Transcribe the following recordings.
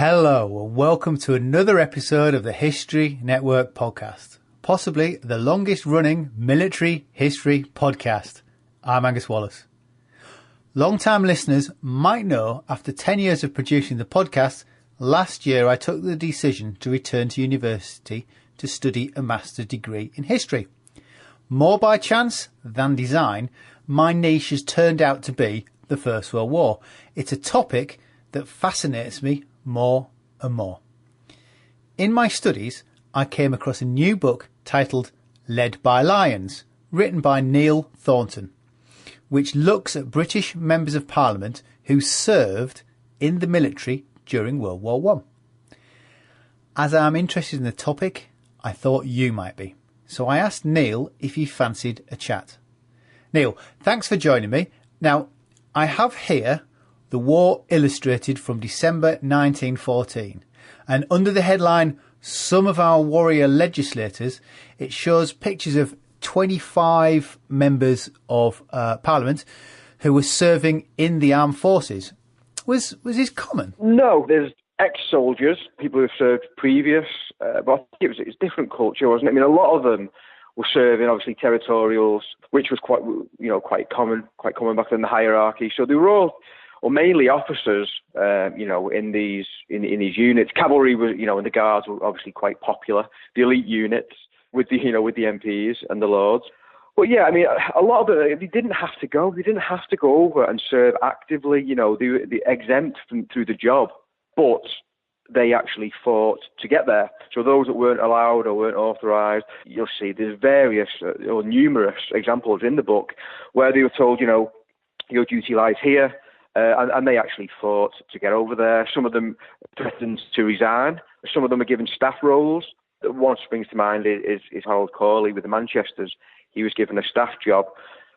Hello and welcome to another episode of the History Network podcast, possibly the longest running military history podcast. I'm Angus Wallace. Long-time listeners might know after 10 years of producing the podcast, last year I took the decision to return to university to study a master's degree in history. More by chance than design, my niche has turned out to be the First World War. It's a topic that fascinates me more and more. In my studies, I came across a new book titled Led by Lions, written by Neil Thornton, which looks at British members of Parliament who served in the military during World War One. As I'm interested in the topic, I thought you might be. So I asked Neil if he fancied a chat. Neil, thanks for joining me. Now, I have here The War Illustrated from December 1914. And under the headline, Some of Our Warrior Legislators, it shows pictures of 25 members of Parliament who were serving in the armed forces. Was this common? No, there's ex-soldiers, people who have served previous, but I think it's different culture, wasn't it? I mean, a lot of them were serving, obviously, territorials, which was quite common back then, the hierarchy. So they were all, or mainly officers, in these units. Cavalry was, and the guards were obviously quite popular. The elite units with the MPs and the lords. But yeah, I mean, a lot of them, they didn't have to go. They didn't have to go over and serve actively. They were exempt through the job, but they actually fought to get there. So those that weren't allowed or weren't authorised, you'll see there's various or numerous examples in the book where they were told, your duty lies here. And they actually fought to get over there. Some of them threatened to resign. Some of them are given staff roles. One springs to mind is Harold Corley with the Manchesters. He was given a staff job.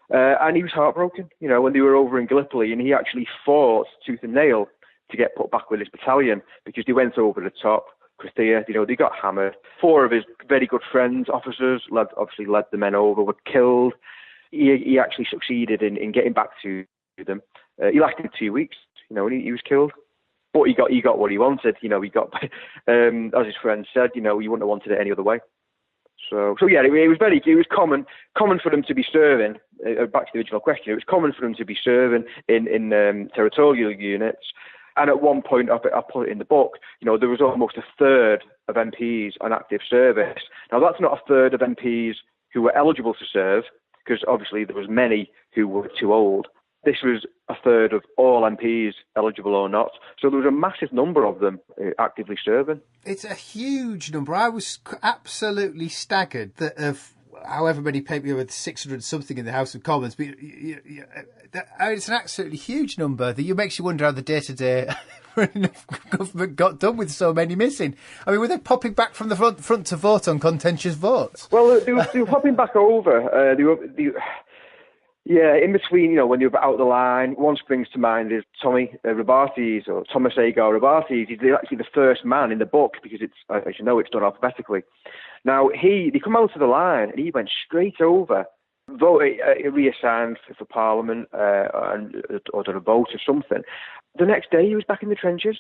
And he was heartbroken, when they were over in Gallipoli. And he actually fought tooth and nail to get put back with his battalion because they went over the top. Cristea, they got hammered. 4 of his very good friends, officers, led the men over, were killed. He actually succeeded in getting back to them. He lasted 2 weeks, and he was killed. But he got what he wanted. He got, as his friend said, he wouldn't have wanted it any other way. So yeah, it was common for them to be serving. Back to the original question, it was common for them to be serving in territorial units. And at one point, I put it in the book, there was almost a third of MPs on active service. Now that's not a third of MPs who were eligible to serve, because obviously there was many who were too old. This was a third of all MPs, eligible or not. So there was a massive number of them actively serving. It's a huge number. I was absolutely staggered that of however many people, with 600 something in the House of Commons, but it's an absolutely huge number that makes you wonder how the day-to-day government got done with so many missing. I mean, were they popping back from the front to vote on contentious votes? Well, they were popping back over. Yeah, in between, when they were out of the line, one springs to mind is Tommy Robartes, or Thomas Agar Robartes. He's actually the first man in the book because it's, as you know, it's done alphabetically. Now, they come out of the line and he went straight over, reassigned for Parliament, or done a vote or something. The next day he was back in the trenches.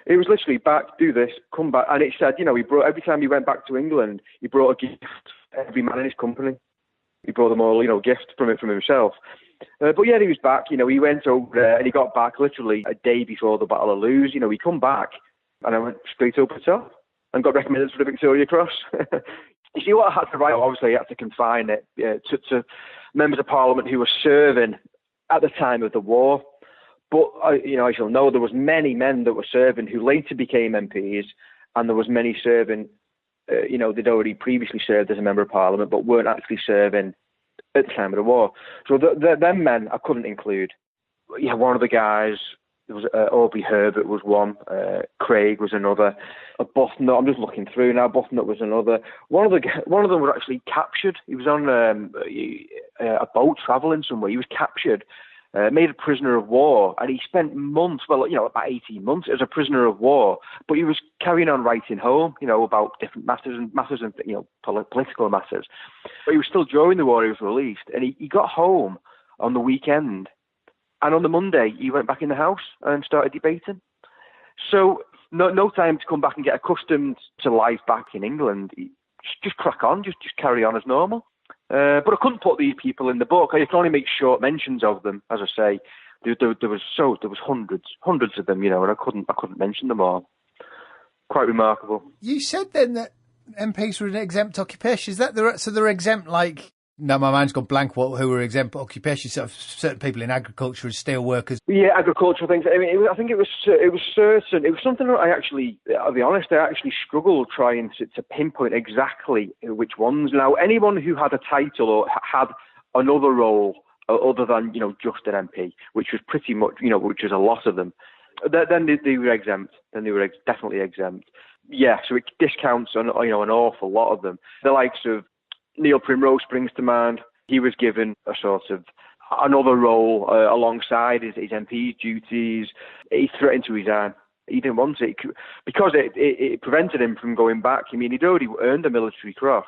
It was literally back, do this, come back. And it said, he brought, every time he went back to England, he brought a gift to every man in his company. He brought them all, gifts from himself. But yeah, he was back. He went over there and he got back literally a day before the Battle of Lewes. He come back and I went straight over the top and got recommended for the Victoria Cross. You see what I had to write? Obviously, I had to confine it to members of Parliament who were serving at the time of the war. But, as you'll know, there was many men that were serving who later became MPs, and there was many serving they'd already previously served as a member of Parliament, but weren't actually serving at the time of the war. So them men I couldn't include. Yeah, one of the guys, there was Aubrey Herbert was one, Craig was another, Buthnut. I'm just looking through now. Buthnut was another. One of them was actually captured. He was on a boat travelling somewhere. He was captured. Made a prisoner of war, and he spent months, about 18 months as a prisoner of war, but he was carrying on writing home, about different matters and political matters. But he was still, during the war, he was released, and he got home on the weekend, and on the Monday, he went back in the House and started debating. So no time to come back and get accustomed to life back in England. Just crack on, just carry on as normal. But I couldn't put these people in the book. I can only make short mentions of them. As I say, there was hundreds of them, and I couldn't mention them all. Quite remarkable. You said then that MPs were an exempt occupation. Is that they're exempt? Like, now my mind's gone blank. Who were exempt occupations? Sort of certain people in agriculture as steel workers. Yeah, agricultural things. I mean, I think it was certain. It was something that I'll be honest, I actually struggled trying to pinpoint exactly which ones. Now, anyone who had a title or had another role other than just an MP, which was pretty much which was a lot of them, then they were exempt. Then they were definitely exempt. Yeah, so it discounts on an awful lot of them. The likes of Neil Primrose springs to mind. He was given a sort of another role alongside his MP duties. He threatened to resign. He didn't want it because it prevented him from going back. I mean, he'd already earned a military cross,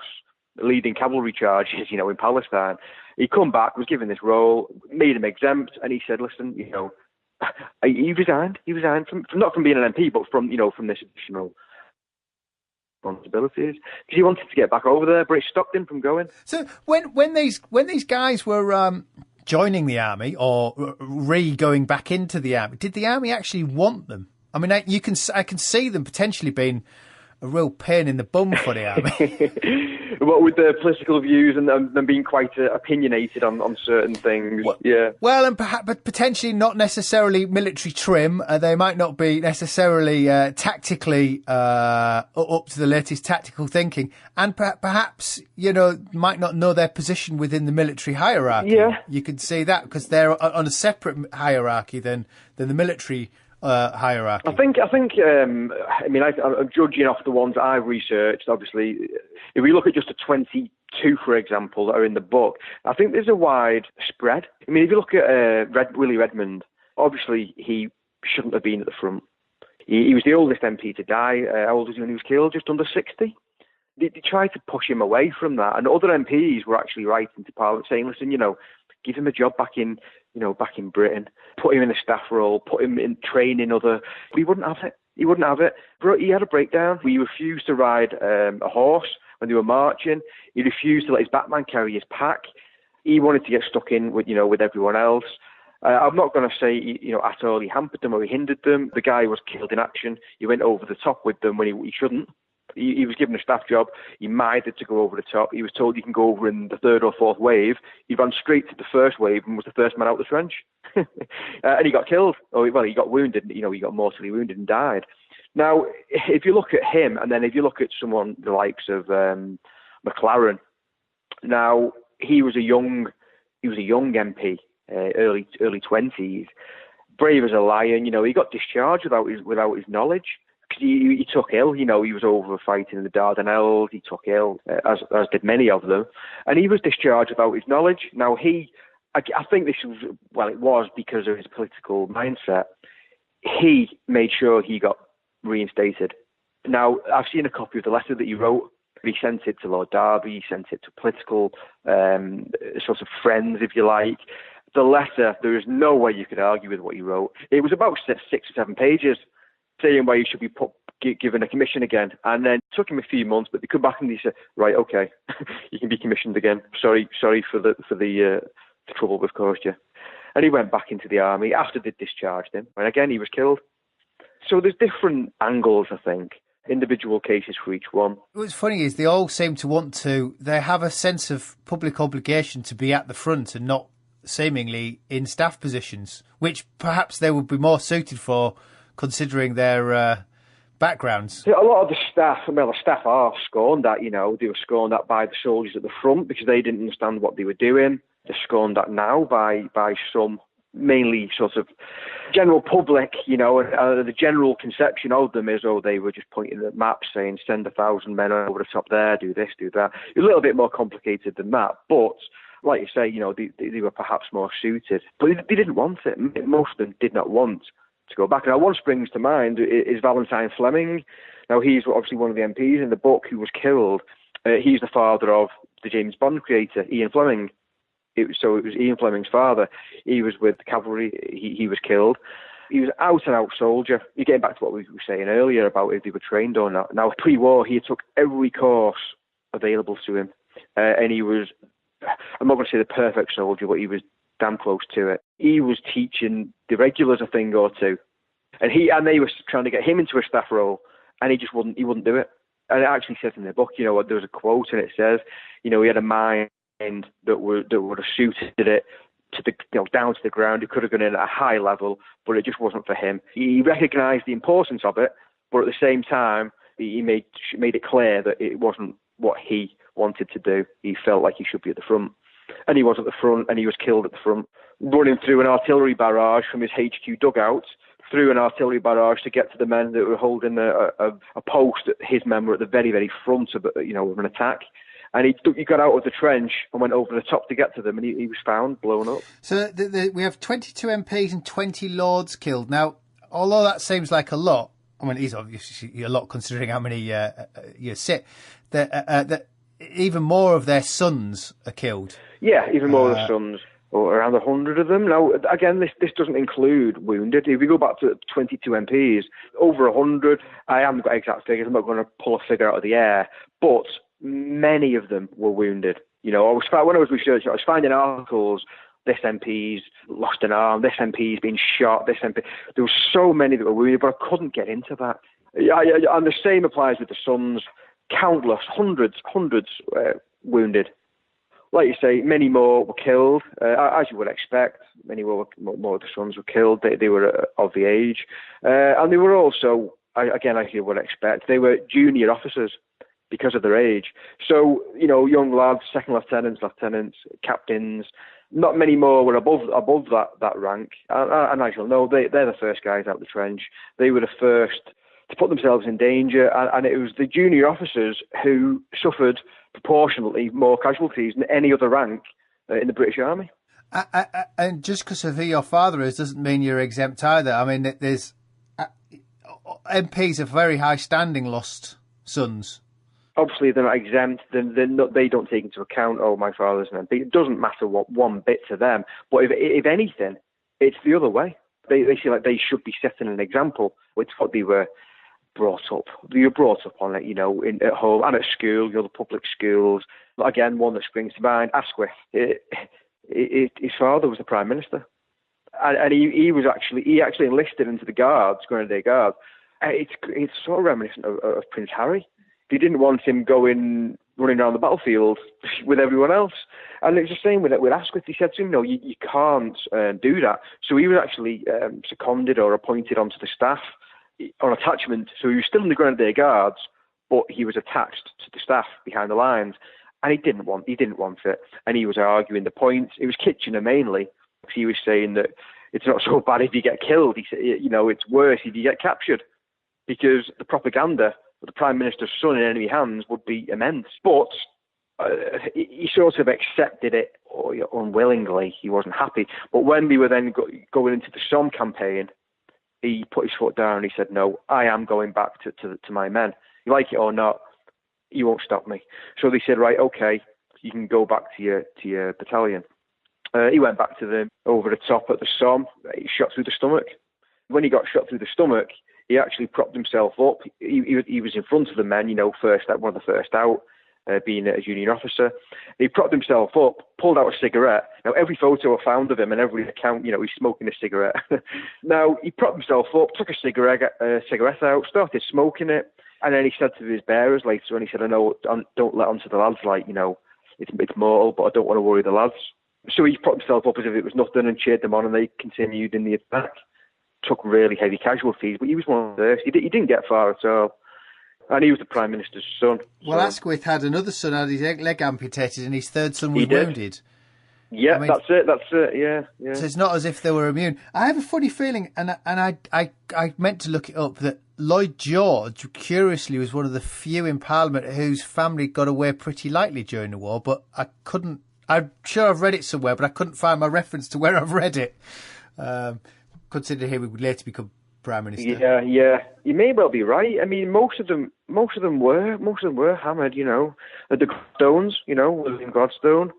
leading cavalry charges, in Palestine. He'd come back, was given this role, made him exempt, and he said, "Listen, he resigned. He resigned from not from being an MP, but from this additional responsibilities because he wanted to get back over there, but it stopped him from going." So when these guys were joining the army or going back into the army, did the army actually want them? I mean, I can see them potentially being a real pain in the bum for the army. What with their political views and them being quite opinionated on certain things. Yeah. Well, and but potentially not necessarily military trim. They might not be necessarily tactically up to the latest tactical thinking, and perhaps might not know their position within the military hierarchy. Yeah, you could see that because they're on a separate hierarchy than the military hierarchy. I think. I'm judging off the ones I've researched. Obviously, if we look at just the 22, for example, that are in the book, I think there's a wide spread. I mean, if you look at Willie Redmond, obviously he shouldn't have been at the front. He was the oldest MP to die. How old was he when he was killed? Just under 60. They tried to push him away from that, and other MPs were actually writing to Parliament saying, "Listen, give him a job back in Britain, put him in a staff role, put him in training other." But he wouldn't have it. He had a breakdown. He refused to ride a horse when they were marching. He refused to let his Batman carry his pack. He wanted to get stuck in with everyone else. I'm not going to say at all he hampered them or he hindered them. The guy was killed in action. He went over the top with them when he shouldn't. He was given a staff job. He mithered to go over the top. He was told you can go over in the third or fourth wave. He ran straight to the first wave and was the first man out of the trench. And he got killed. He got wounded. He got mortally wounded and died. Now, if you look at him, and then if you look at someone the likes of McLaren, now he was a young MP, early 20s, brave as a lion. He got discharged without his knowledge. He took ill, he was over fighting in the Dardanelles. He took ill, as did many of them, and he was discharged without his knowledge. Now I think this was because of his political mindset. He made sure he got reinstated. Now I've seen a copy of the letter that he wrote. He sent it to Lord Derby. He sent it to political sort of friends, if you like. The letter, there is no way you could argue with what he wrote. It was about 6 or 7 pages, saying why he should be given a commission again. And then it took him a few months, but they come back and they said, right, okay, you can be commissioned again. Sorry for the trouble we've caused you. And he went back into the army after they discharged him. And again, he was killed. So there's different angles, I think, individual cases for each one. What's funny is they all seem to they have a sense of public obligation to be at the front and not seemingly in staff positions, which perhaps they would be more suited for, considering their backgrounds. A lot of the staff are scorned at, they were scorned at by the soldiers at the front because they didn't understand what they were doing. They're scorned at now by some, mainly sort of general public, and the general conception of them is, they were just pointing at maps saying, send 1,000 men over the top there, do this, do that. A little bit more complicated than that, but like you say, they were perhaps more suited. But they didn't want it. Most of them did not want to go back. Now, one springs to mind is Valentine Fleming. Now, he's obviously one of the MPs in the book who was killed. He's the father of the James Bond creator, Ian Fleming. It was Ian Fleming's father. He was with the cavalry. He was killed. He was out and out soldier. You're getting back to what we were saying earlier about if they were trained or not. Now, pre-war, he took every course available to him, and he was, I'm not going to say the perfect soldier, but he was damn close to it. He was teaching the regulars a thing or two, and they were trying to get him into a staff role, and he wouldn't do it. And it actually says in the book, there was a quote, and it says, he had a mind that would have suited it to the down to the ground. He could have gone in at a high level, but it just wasn't for him. He recognised the importance of it, but at the same time, he made it clear that it wasn't what he wanted to do. He felt like he should be at the front, and he was at the front, and he was killed at the front, running through an artillery barrage from his HQ dugout, through an artillery barrage to get to the men that were holding a post. His men were at the very, very front of an attack. And he got out of the trench and went over the top to get to them, and he was found, blown up. So we have 22 MPs and 20 Lords killed. Now, although that seems like a lot, I mean, it is obviously a lot considering how many you sit, that even more of their sons are killed. Yeah, even more of the sons. Or around 100 of them. Now, again, this doesn't include wounded. If we go back to 22 MPs, over 100, I haven't got exact figures, I'm not going to pull a figure out of the air, but many of them were wounded. When I was researching, I was finding articles, this MP's lost an arm, this MP's been shot, this MP. There were so many that were wounded, but I couldn't get into that. And the same applies with the sons. Countless, hundreds wounded. Like you say, many more were killed, as you would expect. Many more of the sons were killed. They were of the age. And they were also, again, as you would expect, they were junior officers because of their age. So, young lads, second lieutenants, captains, not many more were above that rank. And as you'll know, they're the first guys out of the trench. They were the first to put themselves in danger, and it was the junior officers who suffered proportionately more casualties than any other rank in the British Army. And just because of who your father is doesn't mean you're exempt either. I mean, there's MPs of very high standing lost sons. Obviously, they're not exempt. They don't take into account, my father's an MP. It doesn't matter one bit to them. But if anything, it's the other way. They feel like they should be setting an example. It's what they were brought up. You were brought up on it, at home and at school, the public schools. Again, one that springs to mind, Asquith. His father was the Prime Minister. And he actually enlisted into the Guards, Grenadier Guards. It's sort of reminiscent of Prince Harry. They didn't want him running around the battlefield with everyone else. And it's the same with Asquith. He said to him, you can't do that. So he was actually seconded or appointed onto the staff on attachment. So he was still in the Grenadier Guards, but he was attached to the staff behind the lines. And he didn't want it. And he was arguing the point. It was Kitchener mainly. He was saying that it's not so bad if you get killed. He said, it's worse if you get captured, because the propaganda of the Prime Minister's son in enemy hands would be immense. But he sort of accepted it, or unwillingly. He wasn't happy. But when we were then going into the Somme campaign, he put his foot down and he said, no, I am going back to my men. You like it or not, you won't stop me. So they said, right, okay, you can go back to your battalion. He went back to them over the top at the Somme. He shot through the stomach. When he got shot through the stomach, he actually propped himself up. He was in front of the men, first out, one of the first out, being a junior officer. He propped himself up, pulled out a cigarette. Now, every photo I found of him and every account, he's smoking a cigarette. Now, he propped himself up, took a cigarette out, started smoking it, and then he said to his bearers later, and he said, I know, don't let on to the lads, it's mortal, but I don't want to worry the lads. So he propped himself up as if it was nothing and cheered them on, and they continued in the attack. Took really heavy casualties, but he was one of the first. He didn't get far at all. And he was the Prime Minister's son. Well, Asquith had another son, had his leg amputated, and his third son was wounded. Yeah, I mean, that's it, yeah. So it's not as if they were immune. I have a funny feeling, and I meant to look it up, that Lloyd George, curiously, was one of the few in Parliament whose family got away pretty lightly during the war, but I'm sure I've read it somewhere, but I couldn't find my reference to where I've read it. Considering he would later become Prime Minister. Yeah. You may well be right. I mean, most of them were hammered, the Gladstones, William Gladstone.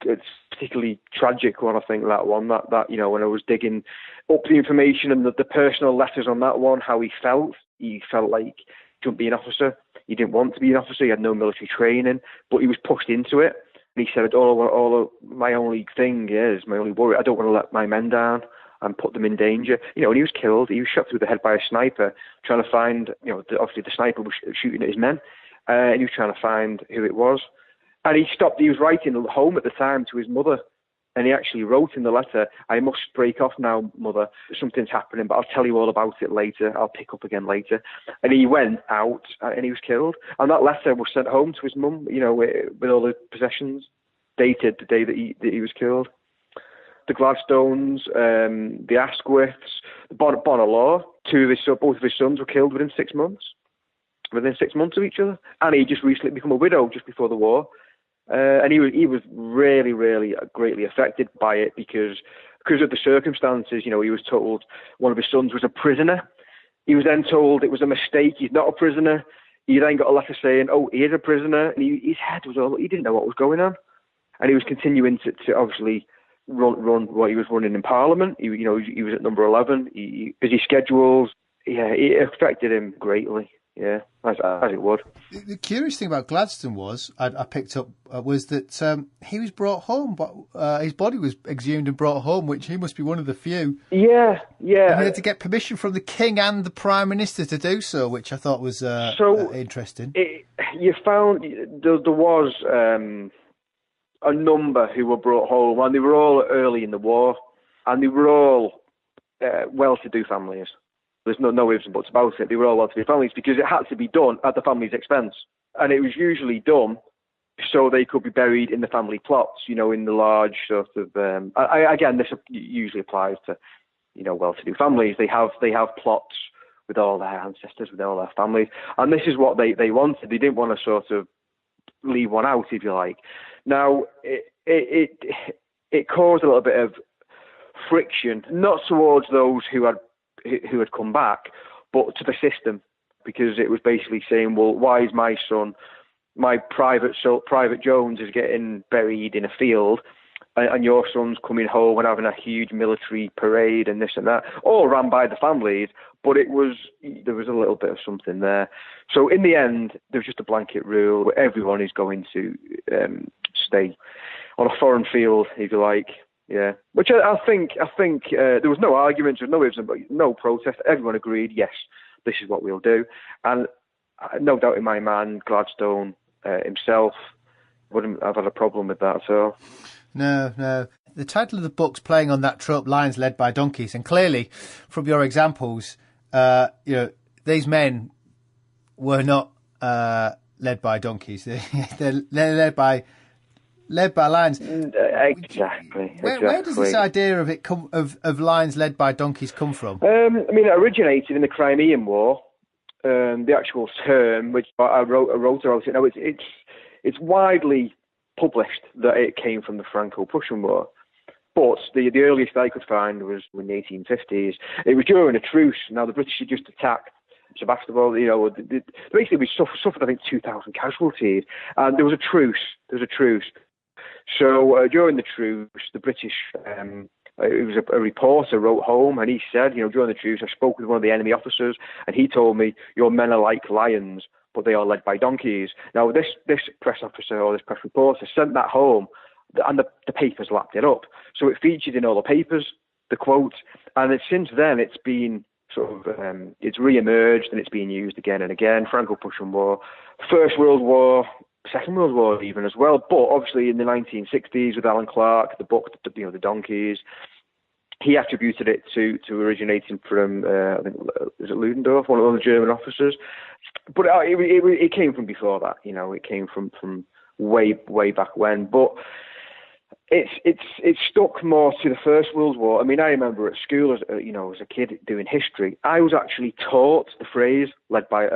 It's particularly tragic one, I think, that one. That you know, when I was digging up the information and the personal letters on that one, how he felt. He felt like he shouldn't be an officer. He didn't want to be an officer. He had no military training, but he was pushed into it. And he said, my only thing is, my only worry, I don't want to let my men down and put them in danger. You know, and he was killed. He was shot through the head by a sniper, trying to find, you know, obviously the sniper was shooting at his men, and he was trying to find who it was. And he was writing home at the time to his mother, and he actually wrote in the letter, I must break off now, mother. Something's happening, but I'll tell you all about it later. I'll pick up again later. And he went out, and he was killed. And that letter was sent home to his mum, you know, with all the possessions, dated the day that he was killed. The Gladstones, the Asquiths, the Bonner-Law, both of his sons were killed within 6 months. Within 6 months of each other. And he just recently become a widow just before the war. And he was really, really greatly affected by it because of the circumstances. You know, he was told one of his sons was a prisoner. He was then told it was a mistake. He's not a prisoner. He then got a letter saying, "Oh, he is a prisoner." And his head was all, he didn't know what was going on, and he was continuing to obviously run what he was running in Parliament. He was at number 11. Busy schedules. Yeah, it affected him greatly. Yeah, as it would. The curious thing about Gladstone was, I picked up, was that he was brought home, but his body was exhumed and brought home, which he must be one of the few. Yeah. And he had to get permission from the King and the Prime Minister to do so, which I thought was interesting. You found there was a number who were brought home, and they were all early in the war, and they were all well-to-do families. There's no ifs and buts about it. They were all well-to-do families because it had to be done at the family's expense. And it was usually done so they could be buried in the family plots, you know, in the large sort of... again, this usually applies to, you know, well-to-do families. They have plots with all their ancestors, with all their families. And this is what they wanted. They didn't want to sort of leave one out, if you like. Now, it caused a little bit of friction, not towards those who had come back, but to the system, because it was basically saying, well, why is my son, my Private Jones is getting buried in a field, and your son's coming home and having a huge military parade and this and that, all run by the families, but there was a little bit of something there. So in the end, there was just a blanket rule where everyone is going to stay on a foreign field, if you like. Yeah, which I think there was no arguments, there was no ifs and buts, no protest. Everyone agreed, yes, this is what we'll do. And no doubt in my mind, Gladstone himself wouldn't have had a problem with that at all. No. The title of the book's playing on that trope, lions led by donkeys. And clearly, from your examples, these men were not led by donkeys. They're led by lions. Exactly. Where does this idea of lions led by donkeys come from? It originated in the Crimean War. The actual term, which I wrote about it. Now it's widely published that it came from the Franco-Prussian War, but the earliest I could find was in the 1850s. It was during a truce. Now the British had just attacked Sebastopol. You know, basically we suffered I think 2,000 casualties, and there was a truce. So during the truce, the British, it was a reporter wrote home, and he said, you know, during the truce, I spoke with one of the enemy officers, and he told me, your men are like lions, but they are led by donkeys. Now, this press officer or this press reporter sent that home, and the papers lapped it up. So it featured in all the papers, the quote, and since then it's been sort of, it's re-emerged and it's been used again and again. Franco-Prussian War, First World War, Second World War even as well, but obviously in the 1960s with Alan Clark, the book, the donkeys, he attributed it to originating from, I think, is it Ludendorff, one of the German officers? But it came from before that, you know, it came from way back when. But it's stuck more to the First World War. I mean, I remember at school, as a kid doing history, I was actually taught the phrase led by,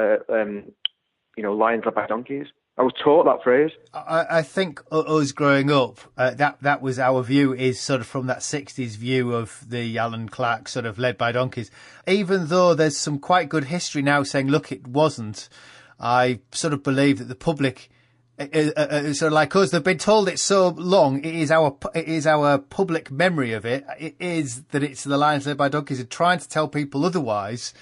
lions led by donkeys. I was taught that phrase. I think us growing up, that was our view, is sort of from that 60s view of the Alan Clark sort of led by donkeys. Even though there's some quite good history now saying, look, it wasn't, I sort of believe that the public So like us, they've been told it so long. It is our public memory of it. It is that it's the lions led by donkeys, and trying to tell people otherwise.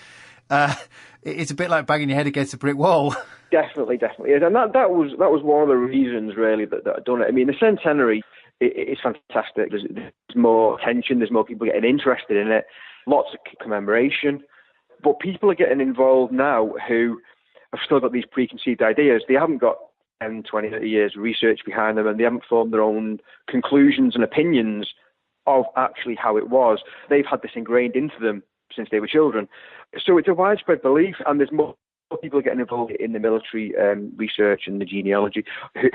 It's a bit like banging your head against a brick wall. Definitely is, and that was one of the reasons really that I've done it. I mean, the centenary it's fantastic. There's more attention. There's more people getting interested in it. Lots of commemoration, but people are getting involved now who have still got these preconceived ideas. They haven't got 10, 20, 30 years of research behind them, and they haven't formed their own conclusions and opinions of actually how it was. They've had this ingrained into them since they were children. So it's a widespread belief, and there's more people getting involved in the military research and the genealogy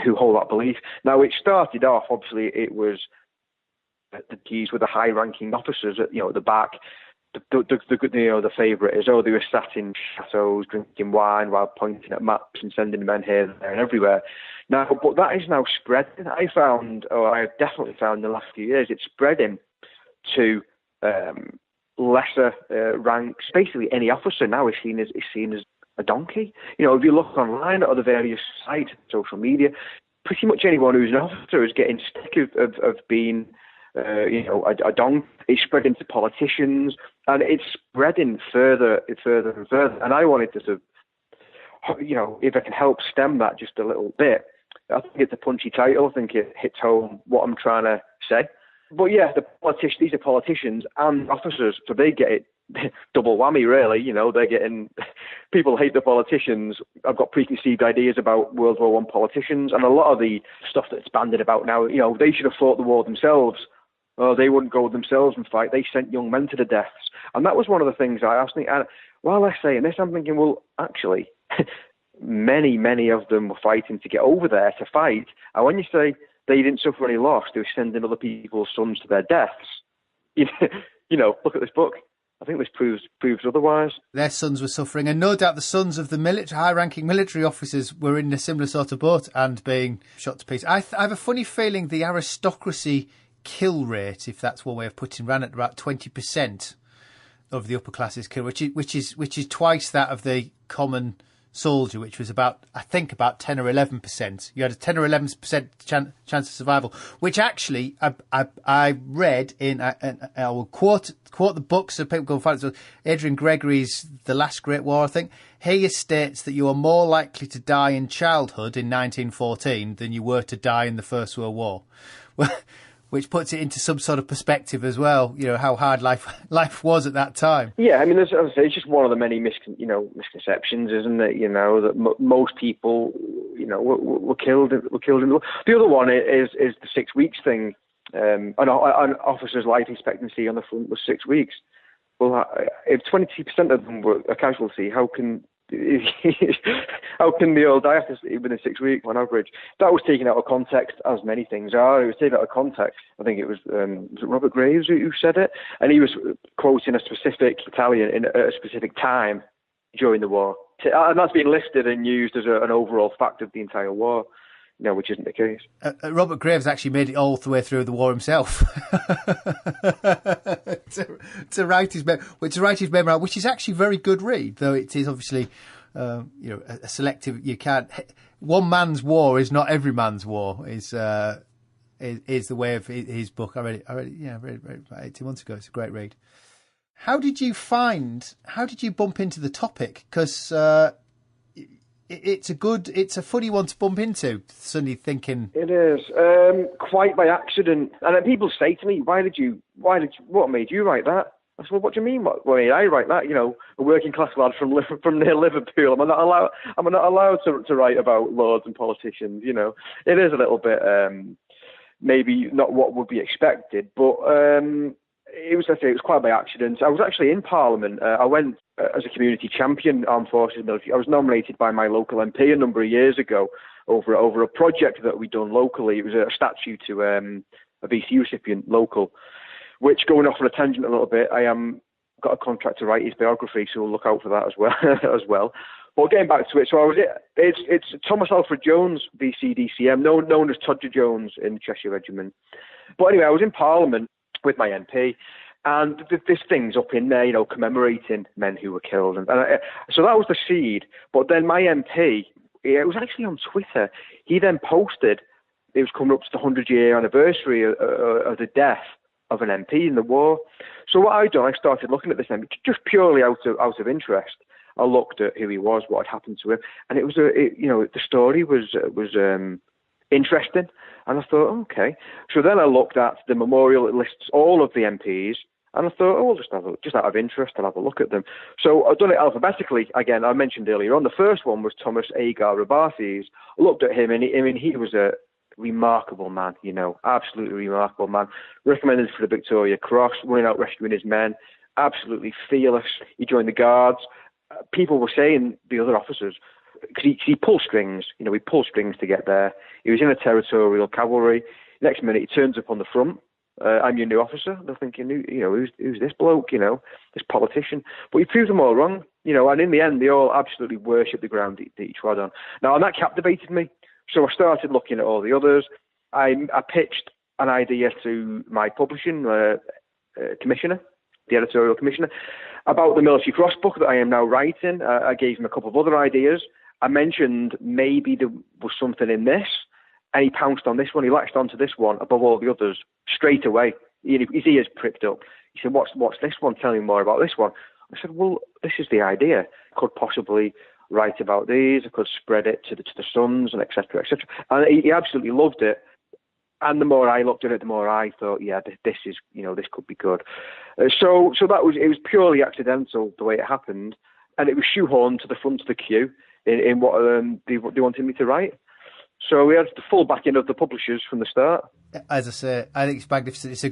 who hold that belief. Now, it started off, obviously, it was the keys with the high-ranking officers at the back. The favourite is, they were sat in chateaus drinking wine while pointing at maps and sending men here, there and everywhere. Now, but that is now spreading. I have definitely found in the last few years, it's spreading to lesser ranks. Basically, any officer now is seen as a donkey. If you look online at other various sites, social media, pretty much anyone who's an officer is getting sick of being a donkey. It's spreading to politicians, and it's spreading further and further. And I wanted to sort of, if I can help stem that just a little bit. I think it's a punchy title. I think it hits home what I'm trying to say. But yeah, these are politicians and officers, so they get it double whammy, really. They're getting, people hate the politicians. I've got preconceived ideas about World War I politicians, and a lot of the stuff that's bandied about now, they should have fought the war themselves. They wouldn't go themselves and fight. They sent young men to the deaths. And that was one of the things I asked. And while they're saying this, I'm thinking, well, actually, many of them were fighting to get over there to fight. And when you say they didn't suffer any loss, they were sending other people's sons to their deaths. Look at this book. I think this proves otherwise. Their sons were suffering, and no doubt the sons of the high-ranking military officers were in a similar sort of boat and being shot to pieces. I have a funny feeling the aristocracy kill rate, if that's one way of putting, ran at about 20% of the upper classes kill, which is twice that of the common soldier, which was about 10 or 11%. You had a 10 or 11% chance of survival, which actually I read in, I will quote the books so people go and find it. So Adrian Gregory's The Last Great War, I think. He states that you are more likely to die in childhood in 1914 than you were to die in the First World War. Which puts it into some sort of perspective as well, how hard life was at that time. Yeah, I mean, as I say, it's just one of the many misconceptions, isn't it? That most people, were killed. The other one is the 6 weeks thing. An officer's life expectancy on the front was 6 weeks. Well, if 20% of them were a casualty, how can they all die within 6 weeks on average? That was taken out of context, as many things are. It was taken out of context. I think it was Robert Graves who said it, and he was quoting a specific battalion in a specific time during the war, and that's been listed and used as an overall fact of the entire war. Which isn't the case. Robert Graves actually made it all the way through the war himself to write his memoir, which is actually a very good read, though it is obviously a selective. You can't. One man's war is not every man's war. Is the way of his book. I read it about 18 months ago. It's a great read. How did you bump into the topic? Because it's a funny one to bump into. Suddenly thinking it is quite by accident. And then people say to me, what made you write that? I said, well, what do you mean? What made I write that? A working class lad from near Liverpool. I'm not allowed to write about lords and politicians. It is a little bit maybe not what would be expected, but it was quite by accident. I was actually in Parliament. I went as a community champion, armed forces military. I was nominated by my local MP a number of years ago over a project that we'd done locally. It was a statue to a VC recipient local, which, going off on a tangent a little bit, I got a contract to write his biography, so we'll look out for that as well. But getting back to it, so it's Thomas Alfred Jones, VC DCM, known as Todger Jones in the Cheshire Regiment. But anyway, I was in Parliament with my MP, and this thing's up in there, commemorating men who were killed, and so that was the seed. But then my MP it was actually on Twitter. He then posted, it was coming up to the 100-year anniversary of the death of an MP in the war. So what I done, I started looking at this MP just purely out of interest. I looked at who he was, what had happened to him, and it was the story was interesting, and I thought, okay. So then I looked at the memorial. It lists all of the MPs, and I thought, oh, just out of interest, I'll have a look at them. So I've done it alphabetically. Again, I mentioned earlier on, the first one was Thomas Agar Rabates. I looked at him, and he was a remarkable man, absolutely remarkable man. Recommended for the Victoria Cross, running out rescuing his men, absolutely fearless. He joined the Guards. People were saying, the other officers, because he pulled strings, he pulled strings to get there. He was in a territorial cavalry. Next minute, he turns up on the front. I'm your new officer. They're thinking, who's this bloke, this politician? But he proved them all wrong, and in the end, they all absolutely worshipped the ground that he trod on. Now, and that captivated me. So I started looking at all the others. I pitched an idea to my publishing commissioner, the editorial commissioner, about the Military Cross book that I am now writing. I gave him a couple of other ideas. I mentioned maybe there was something in this, and he pounced on this one. He latched onto this one above all the others straight away. His ears pricked up. He said, what's this one? Tell me more about this one. I said, well, this is the idea. I could possibly write about these. I could spread it to the sons, and et cetera, et cetera. And he absolutely loved it. And the more I looked at it, the more I thought, yeah, this is, this could be good. So it was purely accidental the way it happened, and it was shoehorned to the front of the queue in what they wanted me to write. So we had the full backing of the publishers from the start. As I say, I think it's magnificent. It's a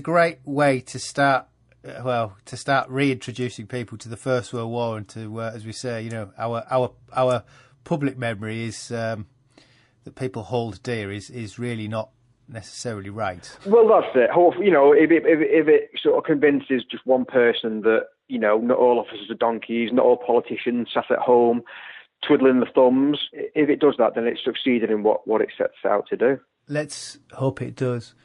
great way to start. To start reintroducing people to the First World War and to, as we say, our public memory is. That people hold dear is really not necessarily right. Well, that's it. If it sort of convinces just one person that, not all officers are donkeys, not all politicians sat at home twiddling the thumbs, if it does that, then it's succeeded in what it sets out to do. Let's hope it does.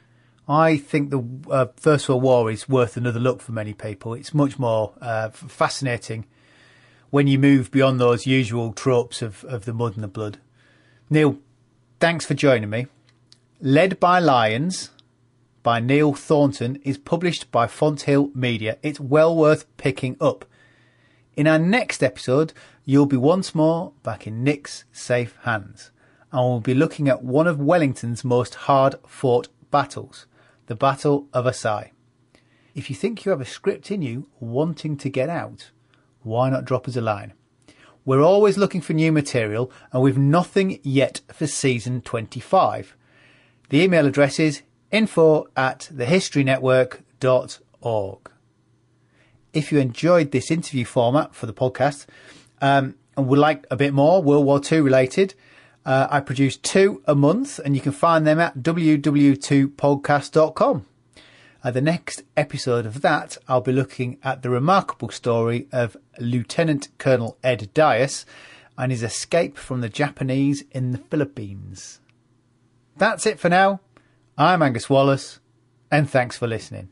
I think the First World War is worth another look for many people. It's much more fascinating when you move beyond those usual tropes of the mud and the blood. Neil, thanks for joining me. Led by Lions by Neil Thornton is published by Fonthill Media. It's well worth picking up. In our next episode, you'll be once more back in Nick's safe hands, and we'll be looking at one of Wellington's most hard-fought battles, the Battle of Assaye. If you think you have a script in you wanting to get out, why not drop us a line? We're always looking for new material, and we've nothing yet for season 25. The email address is info@thehistorynetwork.org. If you enjoyed this interview format for the podcast and would like a bit more World War II related, I produce 2 a month, and you can find them at www.2podcast.com. The next episode of that, I'll be looking at the remarkable story of Lieutenant Colonel Ed Dias and his escape from the Japanese in the Philippines. That's it for now. I'm Angus Wallace, and thanks for listening.